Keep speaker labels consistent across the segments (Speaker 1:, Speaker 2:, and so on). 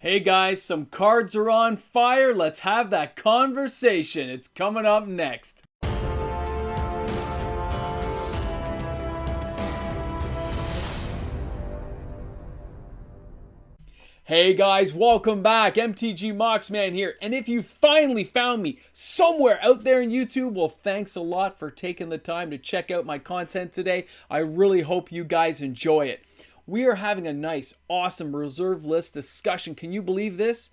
Speaker 1: Hey guys, some cards are on fire. Let's have that conversation. It's coming up next. Hey guys, welcome back. MTG Moxman here. And if you finally found me somewhere out there in YouTube, well, thanks a lot for taking the time to check out my content today. I really hope you guys enjoy it. We are having a nice, awesome reserve list discussion. Can you believe this?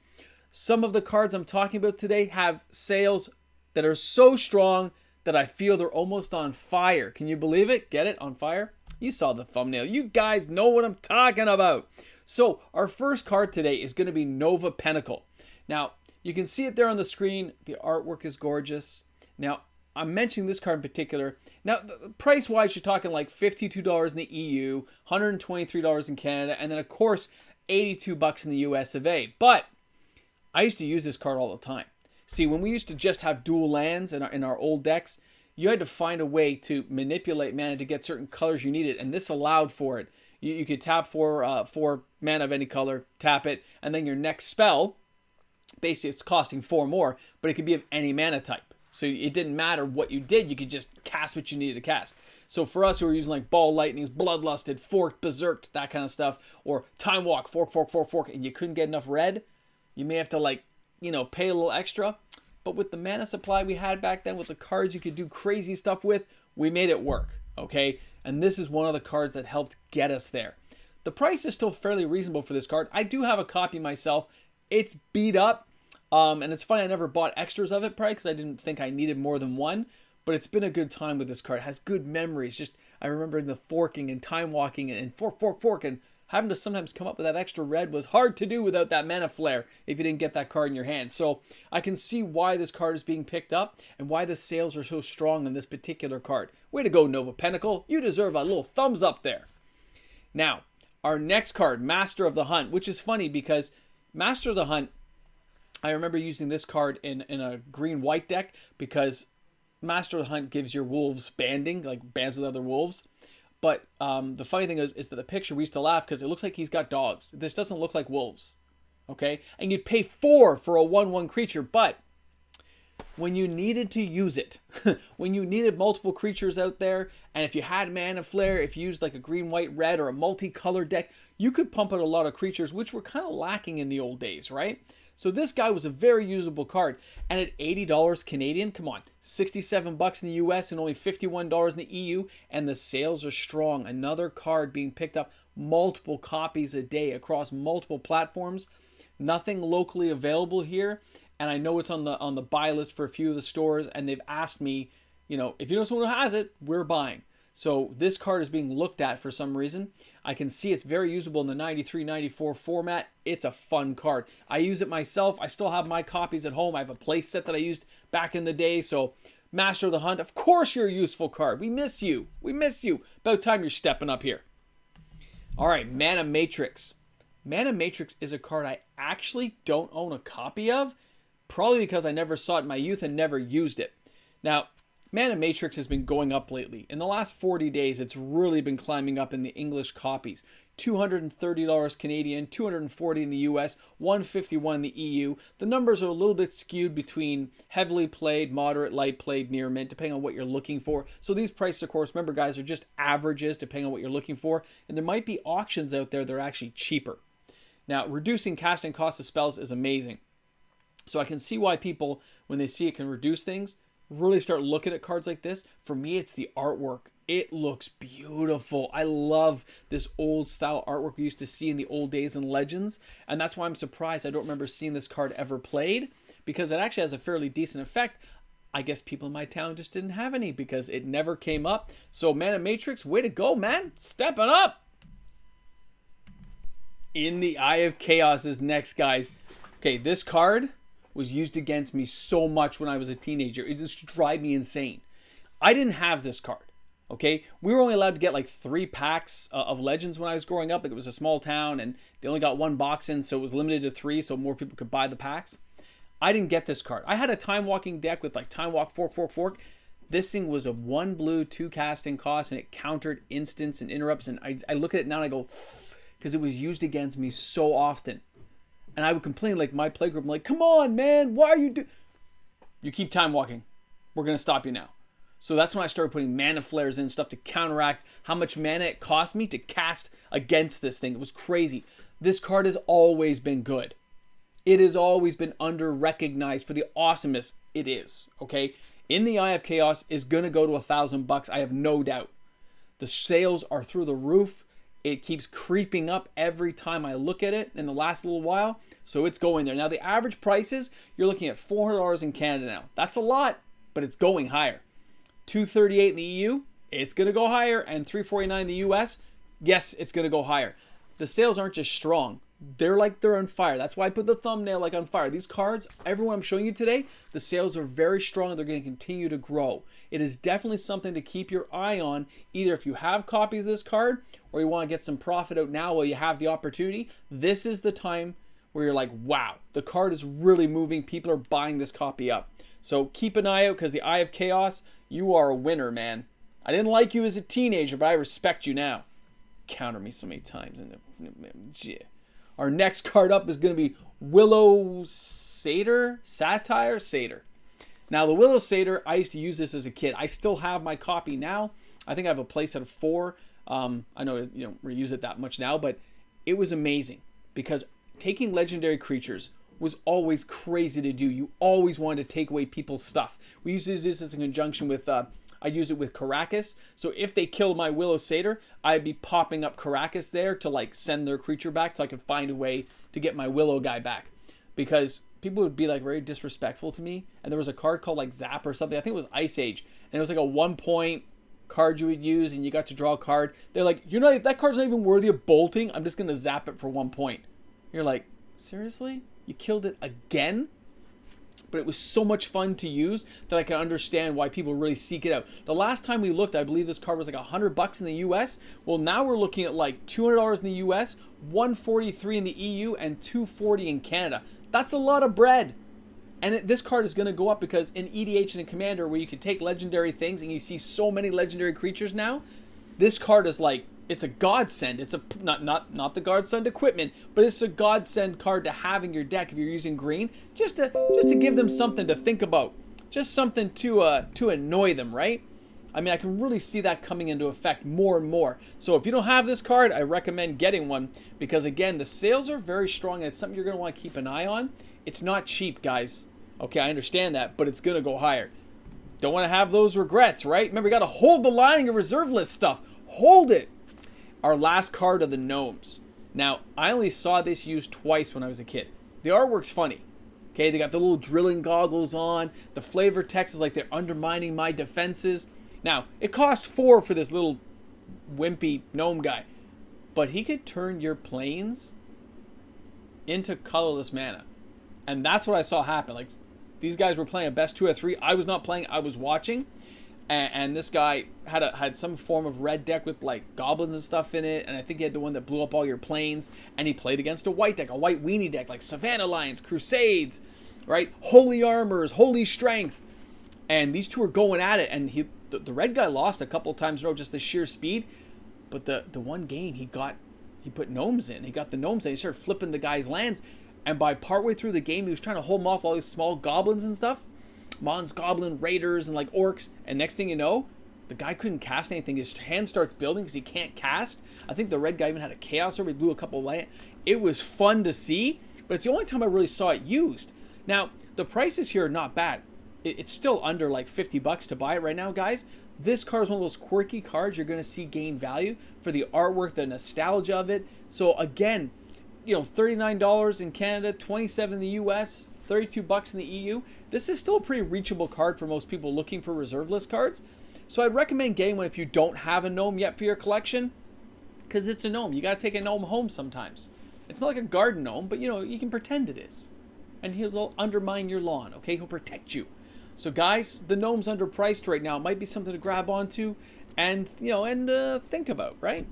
Speaker 1: Some of the cards I'm talking about today have sales that are so strong that I feel they're almost on fire. Can you believe it? Get it? On fire? You saw the thumbnail. You guys know what I'm talking about. So our first card today is going to be Nova Pentacle. Now, you can see it there on the screen. The artwork is gorgeous. Now, I'm mentioning this card in particular. Now, price-wise, you're talking like $52 in the EU, $123 in Canada, and then, of course, $82 in the US of A. But I used to use this card all the time. See, when we used to just have dual lands in our old decks, you had to find a way to manipulate mana to get certain colors you needed, and this allowed for it. You could tap for mana of any color, tap it, and then your next spell, basically it's costing 4 more, but it could be of any mana type. So it didn't matter what you did, you could just cast what you needed to cast. So for us who were using like Ball Lightnings, Bloodlusted, Forked, Berserked, that kind of stuff, or Time Walk, Fork, and you couldn't get enough red, you may have to pay a little extra. But with the mana supply we had back then, with the cards you could do crazy stuff with, we made it work, okay? And this is one of the cards that helped get us there. The price is still fairly reasonable for this card. I do have a copy myself. It's beat up. And it's funny, I never bought extras of it, probably because I didn't think I needed more than one. But it's been a good time with this card. It has good memories. Just I remember the forking and time walking and fork, and having to sometimes come up with that extra red was hard to do without that mana flare if you didn't get that card in your hand. So I can see why this card is being picked up and why the sales are so strong on this particular card. Way to go, Nova Pentacle. You deserve a little thumbs up there. Now, our next card, Master of the Hunt, which is funny because Master of the Hunt, I remember using this card in a green-white deck because Master of the Hunt gives your wolves banding, like bands with other wolves. But the funny thing is that the picture, we used to laugh because it looks like he's got dogs. This doesn't look like wolves, okay? And you'd pay 4 for a 1/1 creature, but when you needed to use it, when you needed multiple creatures out there, and if you had Mana Flare, if you used like a green, white, red, or a multicolored deck, you could pump out a lot of creatures, which were kind of lacking in the old days, right? So this guy was a very usable card. And at $80 Canadian, come on, $67 in the US and only $51 in the EU, and the sales are strong. Another card being picked up multiple copies a day across multiple platforms. Nothing locally available here. And I know it's on the buy list for a few of the stores, and they've asked me, if you know someone who has it, we're buying. So this card is being looked at for some reason. I can see it's very usable in the 93-94 format. It's a fun card. I use it myself. I still have my copies at home. I have a play set that I used back in the day. So Master of the Hunt, of course you're a useful card. We miss you. We miss you. About time you're stepping up here. All right, Mana Matrix. Mana Matrix is a card I actually don't own a copy of, probably because I never saw it in my youth and never used it. Now, Mana Matrix has been going up lately. In the last 40 days, it's really been climbing up in the English copies. $230 Canadian, $240 in the US, $151 in the EU. The numbers are a little bit skewed between heavily played, moderate, light played, near mint, depending on what you're looking for. So these prices, of course, remember guys, are just averages depending on what you're looking for. And there might be auctions out there that are actually cheaper. Now, reducing casting cost of spells is amazing. So I can see why people, when they see it can reduce things, really start looking at cards like this. For me, it's the artwork. It looks beautiful. I love this old style artwork we used to see in the old days in Legends. And that's why I'm surprised I don't remember seeing this card ever played, because it actually has a fairly decent effect. I guess people in my town just didn't have any because it never came up. So Mana Matrix, way to go, man. Stepping up. In the Eye of Chaos is next, guys. Okay, this card was used against me so much when I was a teenager. It just drive me insane. I didn't have this card, okay? We were only allowed to get like 3 packs of Legends when I was growing up. Like, it was a small town and they only got 1 box in, so it was limited to 3 so more people could buy the packs. I didn't get this card. I had a Time Walking deck with like Time Walk, Fork. This thing was a 1 blue, 2 casting cost, and it countered instants and interrupts. And I look at it now and I go, because it was used against me so often. And I would complain, like, my playgroup, I'm like, come on, man, why are you You keep time walking. We're going to stop you now. So that's when I started putting mana flares in, stuff to counteract how much mana it cost me to cast against this thing. It was crazy. This card has always been good. It has always been under-recognized for the awesomeness it is, okay? In the Eye of Chaos is going to go to $1,000, I have no doubt. The sales are through the roof. It keeps creeping up every time I look at it in the last little while. So it's going there. Now, the average prices, you're looking at $400 in Canada now. That's a lot, but it's going higher. $238 in the EU, it's going to go higher. And $349 in the US, yes, it's going to go higher. The sales aren't just strong. They're on fire. That's why I put the thumbnail like on fire. These cards, everyone I'm showing you today, the sales are very strong. They're going to continue to grow. It is definitely something to keep your eye on, either if you have copies of this card or you want to get some profit out now while you have the opportunity. This is the time where you're like, wow, the card is really moving. People are buying this copy up. So keep an eye out, because the Eye of Chaos, you are a winner, man. I didn't like you as a teenager, but I respect you now. Counter me so many times. Our next card up is going to be Willow Satyr. Now, the Willow Satyr, I used to use this as a kid. I still have my copy now. I think I have a playset of 4. I know you don't reuse it that much now, but it was amazing because taking legendary creatures was always crazy to do. You always wanted to take away people's stuff. We used to use this in conjunction with, I use it with Caracas. So if they killed my Willow Satyr, I'd be popping up Caracas there to like send their creature back so I could find a way to get my Willow guy back. Because people would be like very disrespectful to me. And there was a card called like Zap or something. I think it was Ice Age. And it was like a 1-point card you would use and you got to draw a card. They're like, that card's not even worthy of bolting. I'm just going to zap it for 1 point. You're like, seriously? You killed it again? But it was so much fun to use that I can understand why people really seek it out. The last time we looked, I believe this card was like $100 in the US. Well, now we're looking at like $200 in the US, $143 in the EU, and $240 in Canada. That's a lot of bread. And this card is going to go up because in EDH and in Commander, where you can take legendary things and you see so many legendary creatures now, this card is like, it's a godsend. It's a not the godsend equipment, but it's a godsend card to have in your deck if you're using green, just to give them something to think about, just something to annoy them, right? I mean, I can really see that coming into effect more and more. So if you don't have this card, I recommend getting one because again, the sales are very strong and it's something you're going to want to keep an eye on. It's not cheap, guys. Okay, I understand that, but it's going to go higher. Don't want to have those regrets, right? Remember, you got to hold the line in your reserve list stuff. Hold it. Our last card of the Gnomes. Now, I only saw this used twice when I was a kid. The artwork's funny. Okay, they got the little drilling goggles on. The flavor text is like they're undermining my defenses. Now, it cost 4 for this little wimpy gnome guy. But he could turn your planes into colorless mana. And that's what I saw happen. Like, these guys were playing a best 2 out of 3. I was not playing, I was watching. And this guy had some form of red deck with like goblins and stuff in it. And I think he had the one that blew up all your planes. And he played against a white deck, a white weenie deck like Savannah Lions, Crusades, right? Holy Armors, Holy Strength. And these two are going at it. And the red guy lost a couple times in a row, just the sheer speed. But the one game he put gnomes in. He got the gnomes in. He started flipping the guy's lands. And by partway through the game, he was trying to hold him off all these small goblins and stuff. Mons, Goblin, Raiders, and like Orcs. And next thing you know, the guy couldn't cast anything. His hand starts building because he can't cast. I think the red guy even had a Chaos Orb. He blew a couple land. It was fun to see, but it's the only time I really saw it used. Now, the prices here are not bad. It's still under like $50 to buy it right now, guys. This card is one of those quirky cards you're going to see gain value for the artwork, the nostalgia of it. So again, you know, $39 in Canada, $27 in the US, $32 in the EU. This is still a pretty reachable card for most people looking for reserve list cards. So I'd recommend getting one if you don't have a gnome yet for your collection, because it's a gnome. You got to take a gnome home sometimes. It's not like a garden gnome, but you know, you can pretend it is. And he'll undermine your lawn, okay? He'll protect you. So guys, the gnome's underpriced right now. It might be something to grab onto and, you know, and think about, right?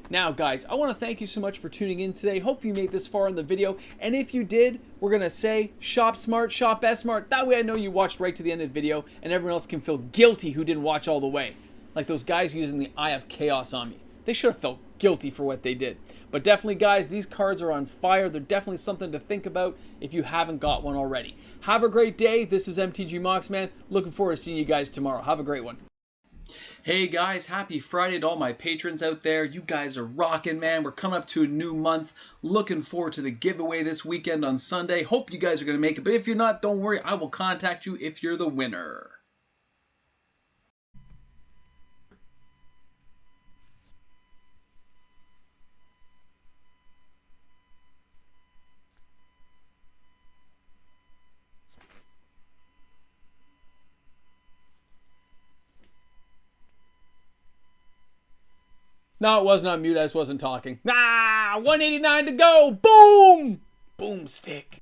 Speaker 1: Now, guys, I want to thank you so much for tuning in today. Hope you made this far in the video. And if you did, we're going to say shop smart, shop S smart. That way I know you watched right to the end of the video and everyone else can feel guilty who didn't watch all the way. Like those guys using the Eye of Chaos on me. They should have felt guilty for what they did. But definitely, guys, these cards are on fire. They're definitely something to think about if you haven't got one already. Have a great day. This is MTG Moxman. Looking forward to seeing you guys tomorrow. Have a great one. Hey guys, happy Friday to all my patrons out there. You guys are rocking, man. We're coming up to a new month. Looking forward to the giveaway this weekend on Sunday. Hope you guys are going to make it. But if you're not, don't worry. I will contact you if you're the winner. No, it was not mute. I just wasn't talking. 189 to go. Boom! Boomstick.